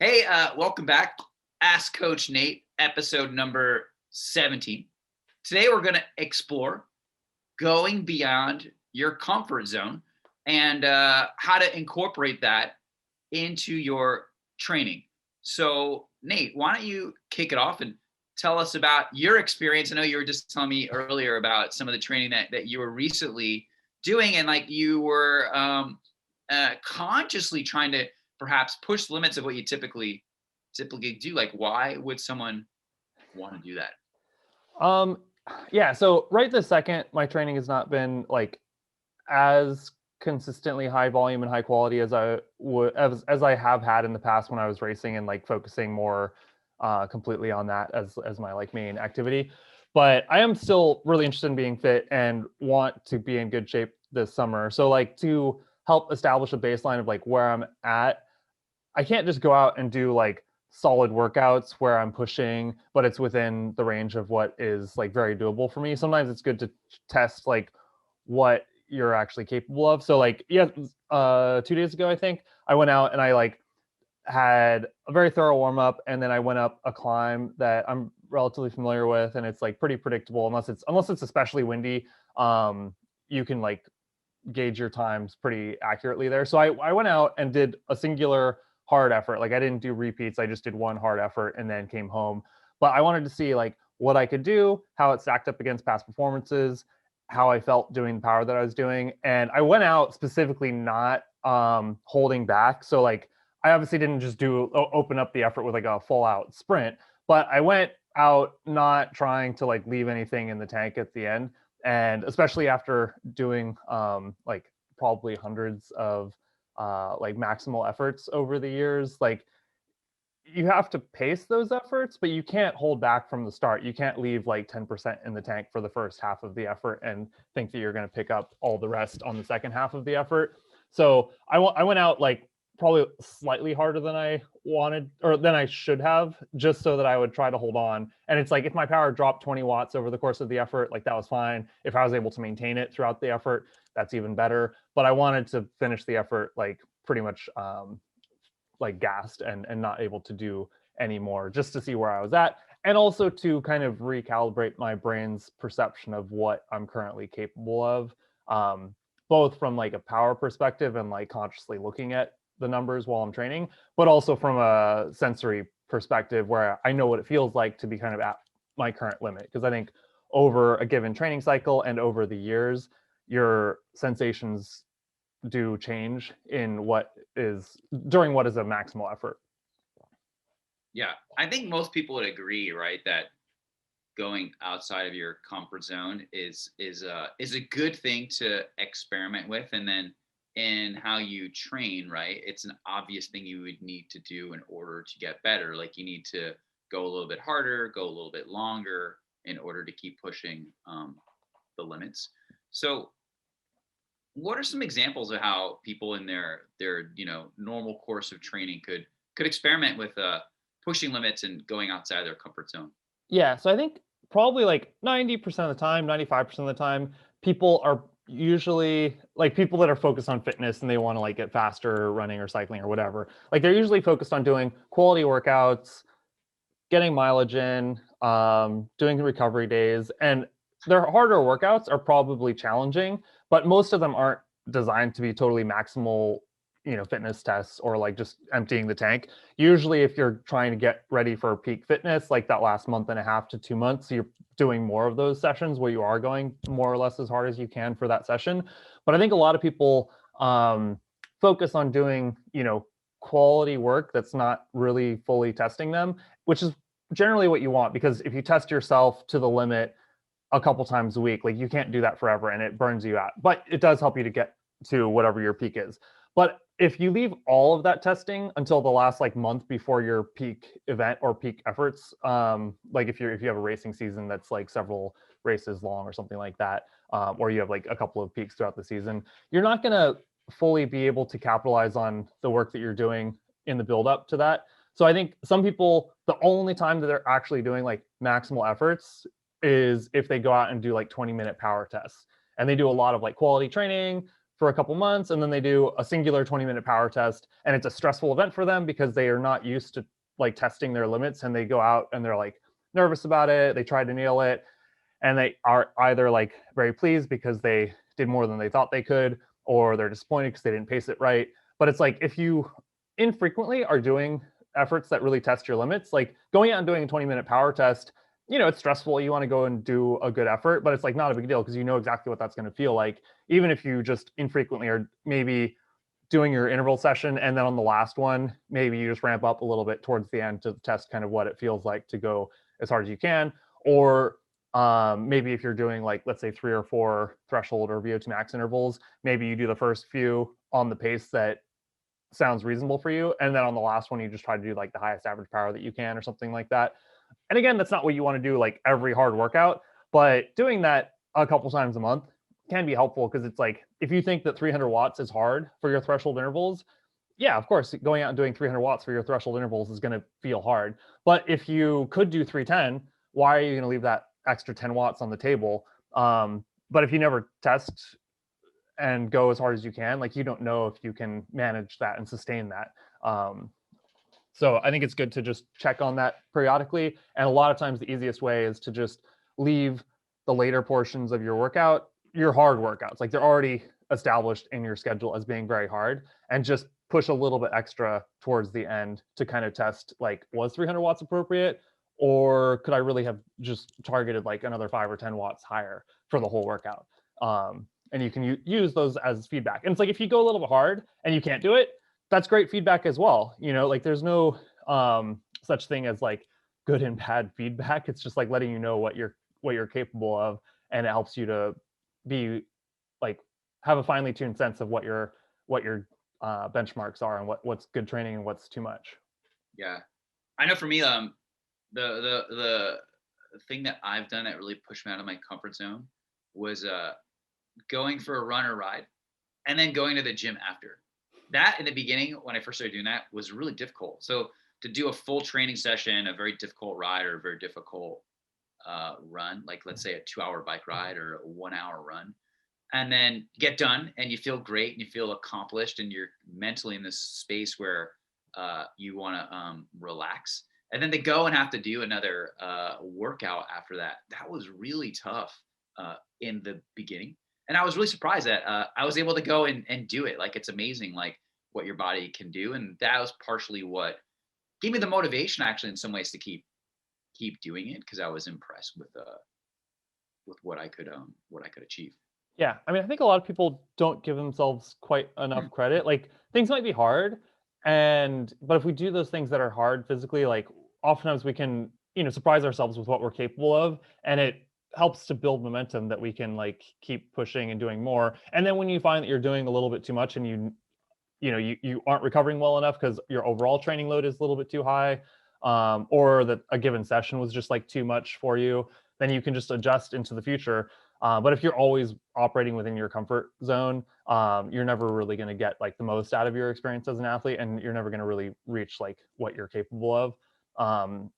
Hey, welcome back. Ask Coach Nate, episode number 17. Today, we're going to explore going beyond your comfort zone and how to incorporate that into your training. So, Nate, why don't you kick it off and tell us about your experience? I know you were just telling me earlier about some of the training that you were recently doing, and like you were consciously trying to perhaps push the limits of what you typically do. Like, why would someone want to do that? Um, yeah, so right this second, my training has not been like as consistently high volume and high quality as I would as I have had in the past when I was racing and like focusing more completely on that as my like main activity. But I am still really interested in being fit and want to be in good shape this summer. So like to help establish a baseline of like where I'm at, I can't just go out and do like solid workouts where I'm pushing, but it's within the range of what is like very doable for me. Sometimes it's good to test like what you're actually capable of. So like, yeah, 2 days ago, I think I went out and I like had a very thorough warm up, and then I went up a climb that I'm relatively familiar with, and it's like pretty predictable unless it's especially windy. You can like gauge your times pretty accurately there. So I went out and did a singular hard effort. Like I didn't do repeats. I just did one hard effort and then came home. But I wanted to see like what I could do, how it stacked up against past performances, how I felt doing the power that I was doing. And I went out specifically not holding back. So like I obviously didn't just open up the effort with like a full out sprint, but I went out not trying to like leave anything in the tank at the end. And especially after doing like probably hundreds of like maximal efforts over the years, like you have to pace those efforts, but you can't hold back from the start. You can't leave like 10% in the tank for the first half of the effort and think that you're going to pick up all the rest on the second half of the effort. So I went out like probably slightly harder than I wanted or than I should have, just so that I would try to hold on. And it's like if my power dropped 20 watts over the course of the effort, like that was fine. If I was able to maintain it throughout the effort, that's even better. But I wanted to finish the effort like pretty much like gassed and not able to do anymore, just to see where I was at, and also to kind of recalibrate my brain's perception of what I'm currently capable of, both from like a power perspective and like consciously looking at the numbers while I'm training, but also from a sensory perspective where I know what it feels like to be kind of at my current limit. Because I think over a given training cycle and over the years, your sensations do change in what is during what is a maximal effort. Yeah, I think most people would agree, right, that going outside of your comfort zone is a good thing to experiment with, and then in how you train, right? It's an obvious thing you would need to do in order to get better. Like you need to go a little bit harder, go a little bit longer in order to keep pushing the limits. So what are some examples of how people in their normal course of training could experiment with pushing limits and going outside their comfort zone? Yeah, so I think probably like 90% of the time, 95% of the time, people are usually like people that are focused on fitness and they want to like get faster running or cycling or whatever. Like they're usually focused on doing quality workouts, getting mileage in, doing recovery days, and their harder workouts are probably challenging, but most of them aren't designed to be totally maximal, fitness tests or like just emptying the tank. Usually, if you're trying to get ready for peak fitness, like that last month and a half to 2 months, you're doing more of those sessions where you are going more or less as hard as you can for that session. But I think a lot of people focus on doing, quality work that's not really fully testing them, which is generally what you want, because if you test yourself to the limit a couple times a week, like you can't do that forever and it burns you out, but it does help you to get to whatever your peak is. But if you leave all of that testing until the last like month before your peak event or peak efforts, like if you have a racing season that's like several races long or something like that, or you have like a couple of peaks throughout the season, you're not going to fully be able to capitalize on the work that you're doing in the build up to that. So I think some people, the only time that they're actually doing like maximal efforts is if they go out and do like 20-minute power tests. And they do a lot of like quality training for a couple months, and then they do a singular 20-minute power test, and it's a stressful event for them because they are not used to like testing their limits, and they go out and they're like nervous about it. They try to nail it, and they are either like very pleased because they did more than they thought they could, or they're disappointed because they didn't pace it right. But it's like if you infrequently are doing efforts that really test your limits, like going out and doing a 20-minute power test, it's stressful. You want to go and do a good effort, but it's like not a big deal because you know exactly what that's going to feel like. Even if you just infrequently are maybe doing your interval session, and then on the last one, maybe you just ramp up a little bit towards the end to test kind of what it feels like to go as hard as you can. Or maybe if you're doing like, let's say 3 or 4 threshold or VO2 max intervals, maybe you do the first few on the pace that sounds reasonable for you. And then on the last one, you just try to do like the highest average power that you can or something like that. And again, that's not what you want to do like every hard workout, but doing that a couple times a month can be helpful because it's like if you think that 300 watts is hard for your threshold intervals, yeah, of course, going out and doing 300 watts for your threshold intervals is going to feel hard. But if you could do 310, why are you going to leave that extra 10 watts on the table? But if you never test and go as hard as you can, like you don't know if you can manage that and sustain that. So I think it's good to just check on that periodically. And a lot of times the easiest way is to just leave the later portions of your workout, your hard workouts, like they're already established in your schedule as being very hard, and just push a little bit extra towards the end to kind of test like, was 300 watts appropriate? Or could I really have just targeted like another 5 or 10 watts higher for the whole workout? And you can use those as feedback. And it's like, if you go a little bit hard and you can't do it, that's great feedback as well. Like there's no such thing as like good and bad feedback. It's just like letting you know what you're capable of, and it helps you to be like have a finely tuned sense of what your benchmarks are and what's good training and what's too much. Yeah, I know for me, the thing that I've done that really pushed me out of my comfort zone was going for a run or ride, and then going to the gym after. That in the beginning, when I first started doing that, was really difficult. So to do a full training session, a very difficult ride or a very difficult run, like let's say a 2-hour bike ride or a 1-hour run, and then get done and you feel great and you feel accomplished and you're mentally in this space where you want to relax, and then they go and have to do another workout after that. That was really tough in the beginning, and I was really surprised that I was able to go and do it. Like, it's amazing like what your body can do, and that was partially what gave me the motivation actually in some ways to keep doing it, because I was impressed with what I could achieve. Yeah, I mean, I think a lot of people don't give themselves quite enough credit. Like things might be hard, but if we do those things that are hard physically, like oftentimes we can, surprise ourselves with what we're capable of, and it helps to build momentum that we can like keep pushing and doing more. And then when you find that you're doing a little bit too much and you aren't recovering well enough because your overall training load is a little bit too high, or that a given session was just like too much for you, then you can just adjust into the future. But if you're always operating within your comfort zone, you're never really going to get like the most out of your experience as an athlete, and you're never going to really reach like what you're capable of.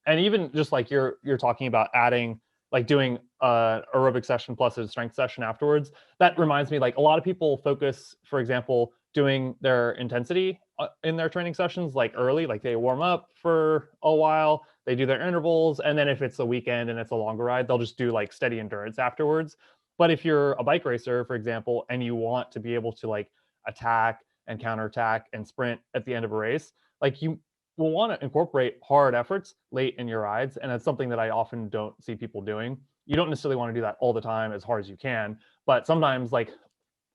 And even just like you're talking about adding like doing a aerobic session plus a strength session afterwards. That reminds me, like a lot of people focus, for example, doing their intensity in their training sessions like early, like they warm up for a while, they do their intervals, and then if it's a weekend and it's a longer ride, they'll just do like steady endurance afterwards. But if you're a bike racer, for example, and you want to be able to like attack and counterattack and sprint at the end of a race, like you will want to incorporate hard efforts late in your rides. And it's something that I often don't see people doing. You don't necessarily want to do that all the time as hard as you can, but sometimes like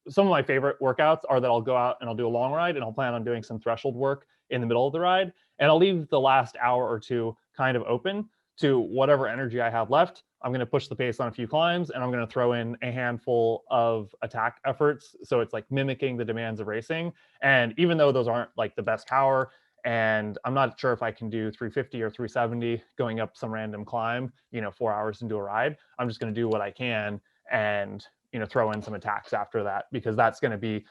some of my favorite workouts are that I'll go out and I'll do a long ride and I'll plan on doing some threshold work in the middle of the ride. And I'll leave the last hour or two kind of open to whatever energy I have left. I'm going to push the pace on a few climbs, and I'm going to throw in a handful of attack efforts. So it's like mimicking the demands of racing. And even though those aren't like the best power, and I'm not sure if I can do 350 or 370 going up some random climb, 4 hours into a ride, I'm just going to do what I can and throw in some attacks after that, because that's going to be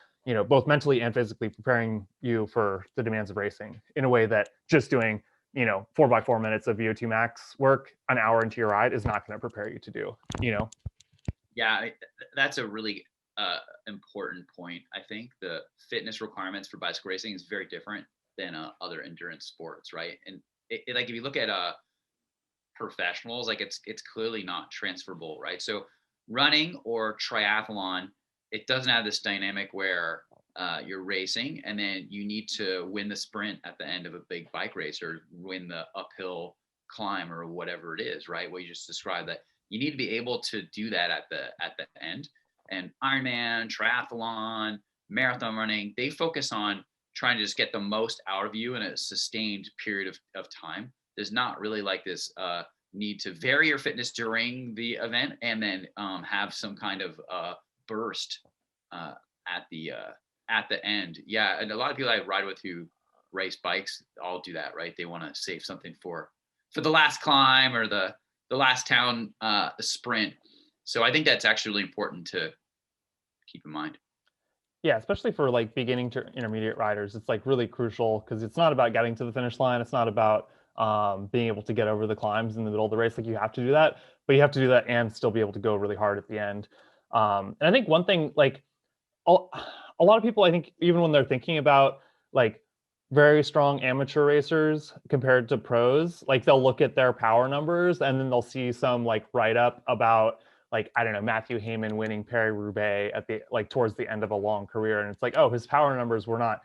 both mentally and physically preparing you for the demands of racing in a way that just doing 4x4 minutes of VO2 max work an hour into your ride is not going to prepare you to do. Yeah, that's a really important point. I think the fitness requirements for bicycle racing is very different than other endurance sports, right? And like if you look at professionals, like it's clearly not transferable, right? So running or triathlon, it doesn't have this dynamic where you're racing and then you need to win the sprint at the end of a big bike race or win the uphill climb or whatever it is, right? What you just described, that you need to be able to do that at the end. And Ironman, triathlon, marathon running, they focus on trying to just get the most out of you in a sustained period of time. There's not really like this need to vary your fitness during the event and then have some kind of burst uh, at the end. Yeah, and a lot of people I ride with who race bikes all do that, right? They want to save something for the last climb or the last town sprint. So I think that's actually really important to keep in mind. Yeah, especially for like beginning to intermediate riders, it's like really crucial because it's not about getting to the finish line. It's not about being able to get over the climbs in the middle of the race. Like you have to do that, but you have to do that and still be able to go really hard at the end. And I think one thing, like a, a lot of people, I think, even when they're thinking about like very strong amateur racers compared to pros, like they'll look at their power numbers and then they'll see some like write up about like I don't know Matthew Heyman winning Paris-Roubaix at the like towards the end of a long career, and it's like, oh, his power numbers were not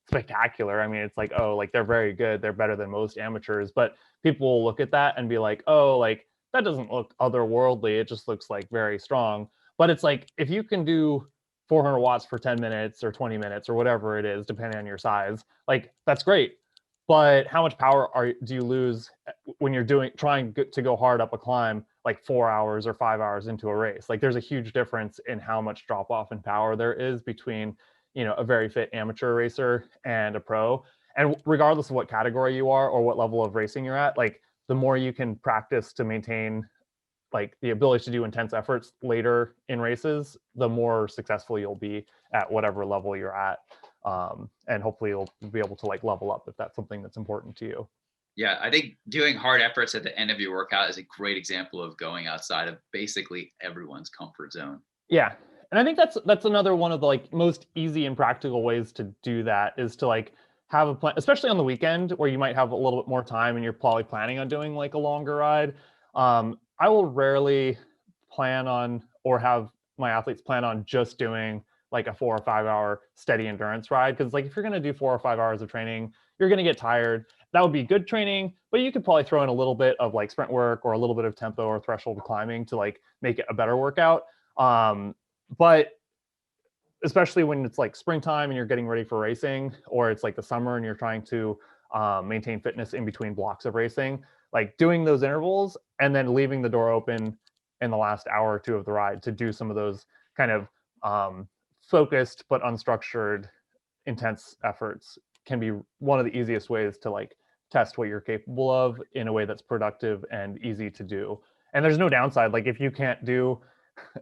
spectacular. I mean, it's like, oh, like they're very good, they're better than most amateurs, but people will look at that and be like, oh, like that doesn't look otherworldly, it just looks like very strong. But it's like if you can do 400 watts for 10 minutes or 20 minutes or whatever it is, depending on your size, like that's great. But how much power do you lose when you're trying to go hard up a climb like 4 hours or 5 hours into a race? Like there's a huge difference in how much drop off in power there is between, you know, a very fit amateur racer and a pro. And regardless of what category you are or what level of racing you're at, like the more you can practice to maintain like the ability to do intense efforts later in races, the more successful you'll be at whatever level you're at. And hopefully you'll be able to like level up if that's something that's important to you. Yeah, I think doing hard efforts at the end of your workout is a great example of going outside of basically everyone's comfort zone. Yeah. And I think that's another one of the like most easy and practical ways to do that is to like have a plan, especially on the weekend where you might have a little bit more time and you're probably planning on doing like a longer ride. I will rarely plan on or have my athletes plan on just doing like a 4 or 5 hour steady endurance ride. Cause like if you're going to do 4 or 5 hours of training, you're going to get tired. That would be good training, but you could probably throw in a little bit of like sprint work or a little bit of tempo or threshold climbing to like make it a better workout. But especially when it's like springtime and you're getting ready for racing, or it's like the summer and you're trying to maintain fitness in between blocks of racing, like doing those intervals and then leaving the door open in the last hour or two of the ride to do some of those kind of focused but unstructured intense efforts can be one of the easiest ways to like test what you're capable of in a way that's productive and easy to do. And there's no downside. Like if you can't do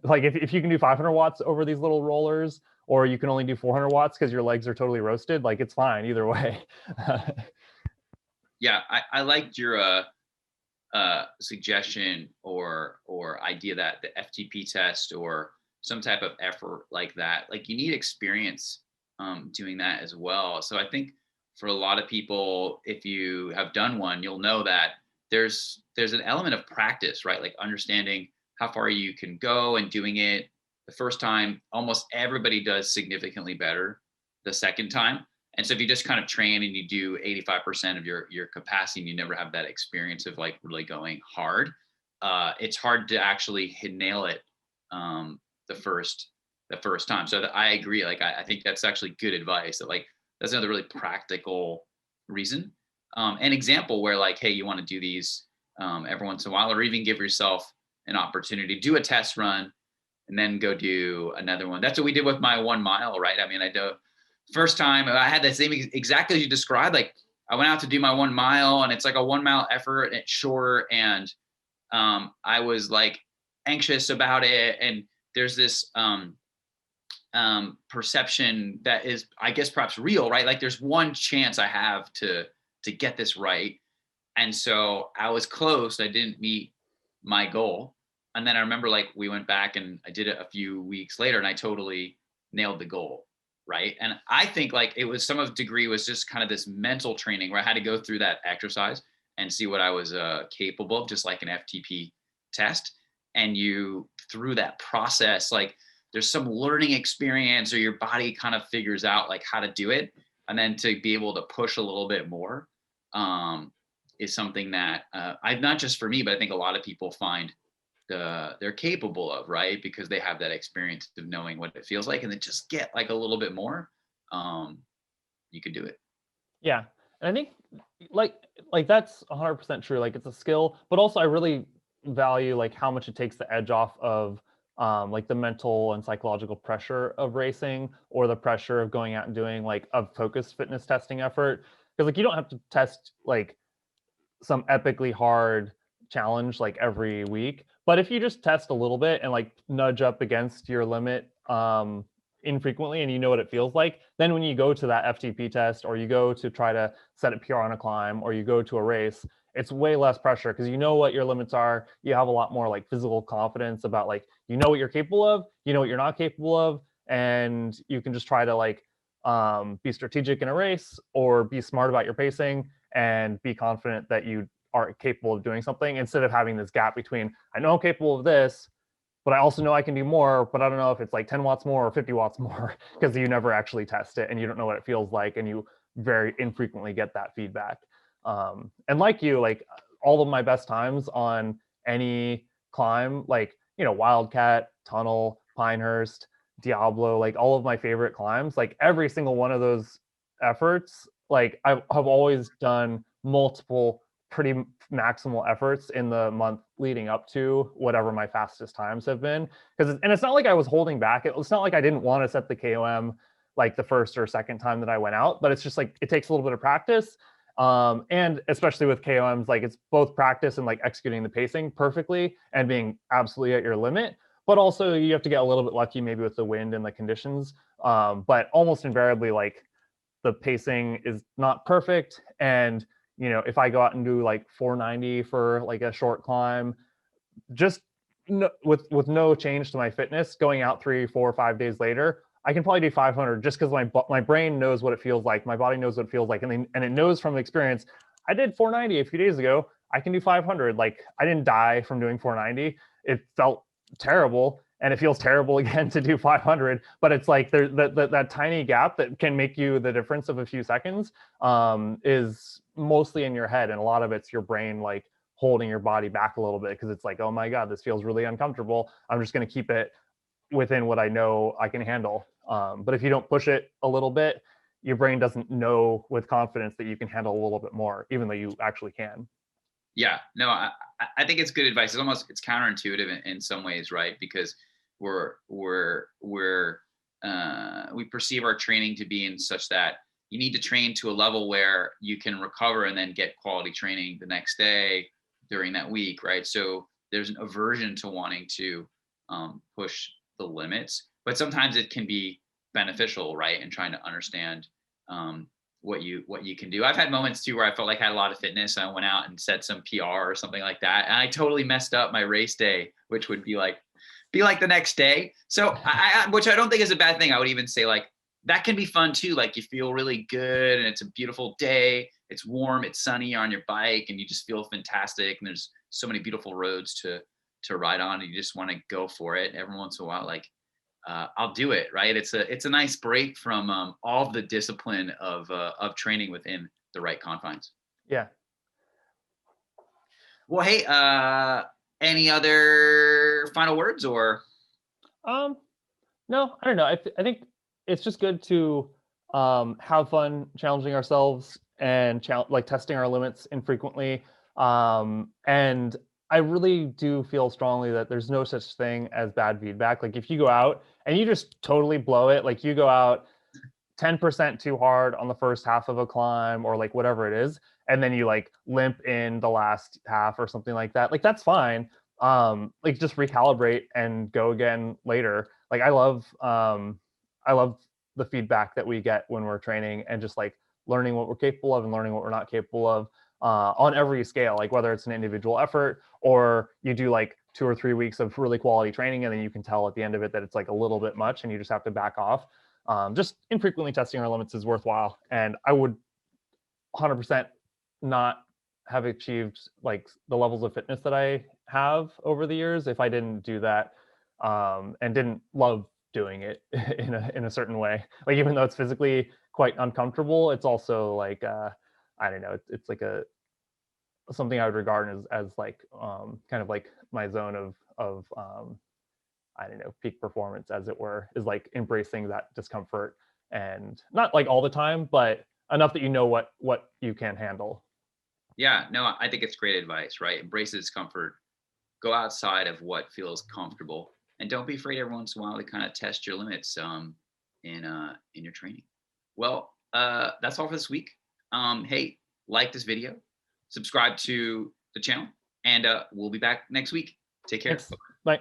like if you can do 500 watts over these little rollers, or you can only do 400 watts because your legs are totally roasted, like it's fine either way. Yeah, I liked your suggestion or idea that the FTP test or some type of effort like that, like you need experience doing that as well. So I think for a lot of people, if you have done one, you'll know that there's an element of practice, right? Like understanding how far you can go and doing it the first time. Almost everybody does significantly better the second time. And so if you just kind of train and you do 85% of your capacity and you never have that experience of like really going hard, it's hard to actually nail it um, the first time. So that I agree. Like I think that's actually good advice. That like that's another really practical reason. An example where like, hey, you want to do these every once in a while, or even give yourself an opportunity, do a test run, and then go do another one. That's what we did with my 1 mile, right? I mean, I do first time I had the same exactly as you described. Like I went out to do my 1 mile, and it's like a 1 mile effort, and it's short, and I was like anxious about it, and there's this perception that is, I guess, perhaps real, right? Like there's one chance I have to get this right, and so I was close. I didn't meet my goal, and then I remember like we went back and I did it a few weeks later and I totally nailed the goal. Right. And I think like it was some of the degree was just kind of this mental training where I had to go through that exercise and see what I was capable of, just like an FTP test. And you, through that process, like there's some learning experience or your body kind of figures out like how to do it. And then to be able to push a little bit more um, is something that I've not just for me, but I think a lot of people find they're capable of, right? Because they have that experience of knowing what it feels like and then just get like a little bit more, um, you could do it. Yeah. And I think like that's 100% true. Like it's a skill, but also I really value like how much it takes the edge off of like the mental and psychological pressure of racing or the pressure of going out and doing like a focused fitness testing effort. Because like you don't have to test like some epically hard challenge like every week. But if you just test a little bit and like nudge up against your limit infrequently and you know what it feels like, then when you go to that FTP test or you go to try to set a PR on a climb or you go to a race, it's way less pressure because you know what your limits are. You have a lot more like physical confidence about like you know what you're capable of, you know what you're not capable of, and you can just try to like be strategic in a race or be smart about your pacing and be confident that you are capable of doing something instead of having this gap between I know I'm capable of this, but I also know I can do more, but I don't know if it's like 10 watts more or 50 watts more because you never actually test it and you don't know what it feels like and you very infrequently get that feedback. And like you, like all of my best times on any climb, like, you know, Wildcat, Tunnel, Pinehurst, Diablo, like all of my favorite climbs, like every single one of those efforts, like I've always done multiple pretty maximal efforts in the month leading up to whatever my fastest times have been. Because and it's not like I was holding back. It's not like I didn't want to set the KOM like the first or second time that I went out, but it's just like it takes a little bit of practice. And especially with KOMs, like it's both practice and like executing the pacing perfectly and being absolutely at your limit. But also you have to get a little bit lucky maybe with the wind and the conditions. But almost invariably, like the pacing is not perfect. And, you know, if I go out and do like 490 for like a short climb, just with no change to my fitness, going out 3, 4, 5 days later, I can probably do 500 just because my brain knows what it feels like, my body knows what it feels like, and it knows from experience. I did 490 a few days ago. I can do 500. Like I didn't die from doing 490. It felt terrible, and it feels terrible again to do 500. But it's like there's that tiny gap that can make you the difference of a few seconds is mostly in your head, and a lot of it's your brain like holding your body back a little bit because it's like, oh my God, this feels really uncomfortable. I'm just going to keep it within what I know I can handle. But if you don't push it a little bit, your brain doesn't know with confidence that you can handle a little bit more, even though you actually can. Yeah, no, I think it's good advice. It's almost it's counterintuitive in some ways, right? Because we're we perceive our training to be in such that you need to train to a level where you can recover and then get quality training the next day during that week, right? So there's an aversion to wanting to push the limits, but sometimes it can be beneficial, right? And trying to understand um, what you can do. I've had moments too where I felt like I had a lot of fitness and I went out and set some PR or something like that. And I totally messed up my race day, which would be like the next day. So which I don't think is a bad thing. I would even say like that can be fun too. Like you feel really good and it's a beautiful day. It's warm, it's sunny, you're on your bike and you just feel fantastic. And there's so many beautiful roads to ride on and you just want to go for it. Every once in a while, like I'll do it. Right. It's a nice break from all of the discipline of training within the right confines. Yeah. Well, hey, any other final words or? Um, no, I don't know. I think it's just good to have fun challenging ourselves and like testing our limits infrequently. And I really do feel strongly that there's no such thing as bad feedback. Like if you go out and you just totally blow it, like you go out 10% too hard on the first half of a climb or like whatever it is, and then you like limp in the last half or something like that, like that's fine. Like just recalibrate and go again later. Like I love the feedback that we get when we're training and just like learning what we're capable of and learning what we're not capable of on every scale, like whether it's an individual effort or you do like 2 or 3 weeks of really quality training, and then you can tell at the end of it that it's like a little bit much and you just have to back off. Just infrequently testing our limits is worthwhile. And I would 100% not have achieved like the levels of fitness that I have over the years if I didn't do that, and didn't love doing it in a certain way. Like even though it's physically quite uncomfortable, it's also like I don't know, it's like a something I would regard as like kind of like my zone of I don't know, peak performance as it were, is like embracing that discomfort, and not like all the time, but enough that you know what you can handle. Yeah, no, I think it's great advice, right? Embrace the discomfort, go outside of what feels comfortable, and don't be afraid every once in a while to kind of test your limits in your training. Well, that's all for this week. Hey, like this video, subscribe to the channel, and we'll be back next week. Take care. Thanks. Bye.